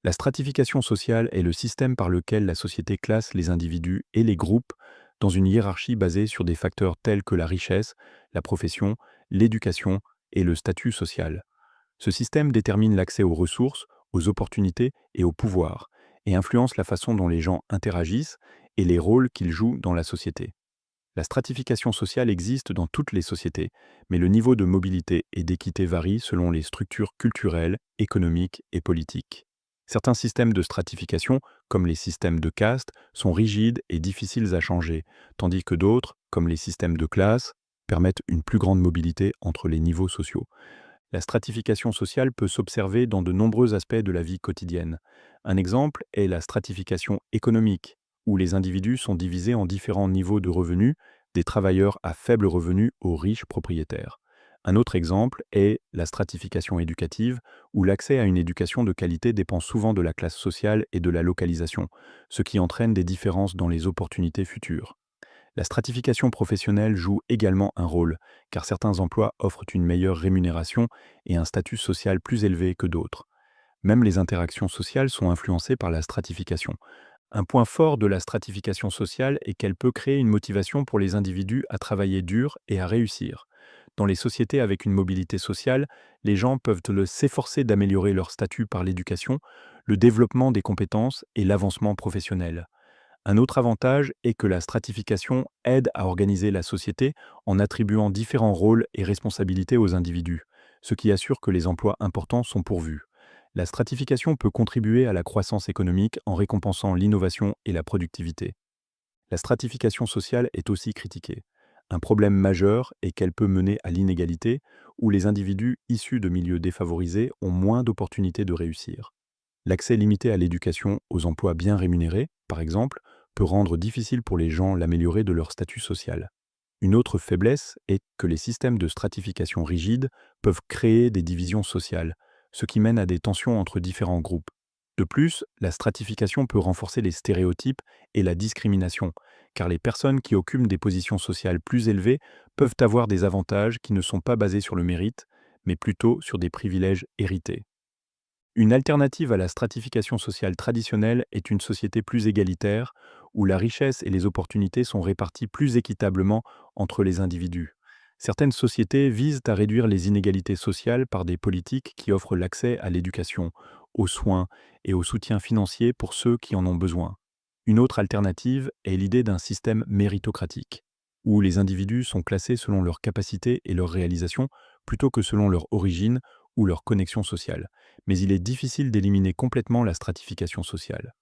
La stratification sociale est le système par lequel la société classe les individus et les groupes dans une hiérarchie basée sur des facteurs tels que la richesse, la profession, l'éducation et le statut social. Ce système détermine l'accès aux ressources, aux opportunités et au pouvoir, et influence la façon dont les gens interagissent et les rôles qu'ils jouent dans la société. La stratification sociale existe dans toutes les sociétés, mais le niveau de mobilité et d'équité varie selon les structures culturelles, économiques et politiques. Certains systèmes de stratification, comme les systèmes de caste, sont rigides et difficiles à changer, tandis que d'autres, comme les systèmes de classe, permettent une plus grande mobilité entre les niveaux sociaux. La stratification sociale peut s'observer dans de nombreux aspects de la vie quotidienne. Un exemple est la stratification économique, où les individus sont divisés en différents niveaux de revenus, des travailleurs à faible revenu aux riches propriétaires. Un autre exemple est la stratification éducative, où l'accès à une éducation de qualité dépend souvent de la classe sociale et de la localisation, ce qui entraîne des différences dans les opportunités futures. La stratification professionnelle joue également un rôle, car certains emplois offrent une meilleure rémunération et un statut social plus élevé que d'autres. Même les interactions sociales sont influencées par la stratification. Un point fort de la stratification sociale est qu'elle peut créer une motivation pour les individus à travailler dur et à réussir. Dans les sociétés avec une mobilité sociale, les gens peuvent s'efforcer d'améliorer leur statut par l'éducation, le développement des compétences et l'avancement professionnel. Un autre avantage est que la stratification aide à organiser la société en attribuant différents rôles et responsabilités aux individus, ce qui assure que les emplois importants sont pourvus. La stratification peut contribuer à la croissance économique en récompensant l'innovation et la productivité. La stratification sociale est aussi critiquée. Un problème majeur est qu'elle peut mener à l'inégalité, où les individus issus de milieux défavorisés ont moins d'opportunités de réussir. L'accès limité à l'éducation, aux emplois bien rémunérés, par exemple, peut rendre difficile pour les gens l'améliorer de leur statut social. Une autre faiblesse est que les systèmes de stratification rigides peuvent créer des divisions sociales, ce qui mène à des tensions entre différents groupes. De plus, la stratification peut renforcer les stéréotypes et la discrimination, car les personnes qui occupent des positions sociales plus élevées peuvent avoir des avantages qui ne sont pas basés sur le mérite, mais plutôt sur des privilèges hérités. Une alternative à la stratification sociale traditionnelle est une société plus égalitaire, où la richesse et les opportunités sont réparties plus équitablement entre les individus. Certaines sociétés visent à réduire les inégalités sociales par des politiques qui offrent l'accès à l'éducation, aux soins et au soutien financier pour ceux qui en ont besoin. Une autre alternative est l'idée d'un système méritocratique, où les individus sont classés selon leurs capacités et leurs réalisations plutôt que selon leur origine ou leur connexion sociale, mais il est difficile d'éliminer complètement la stratification sociale.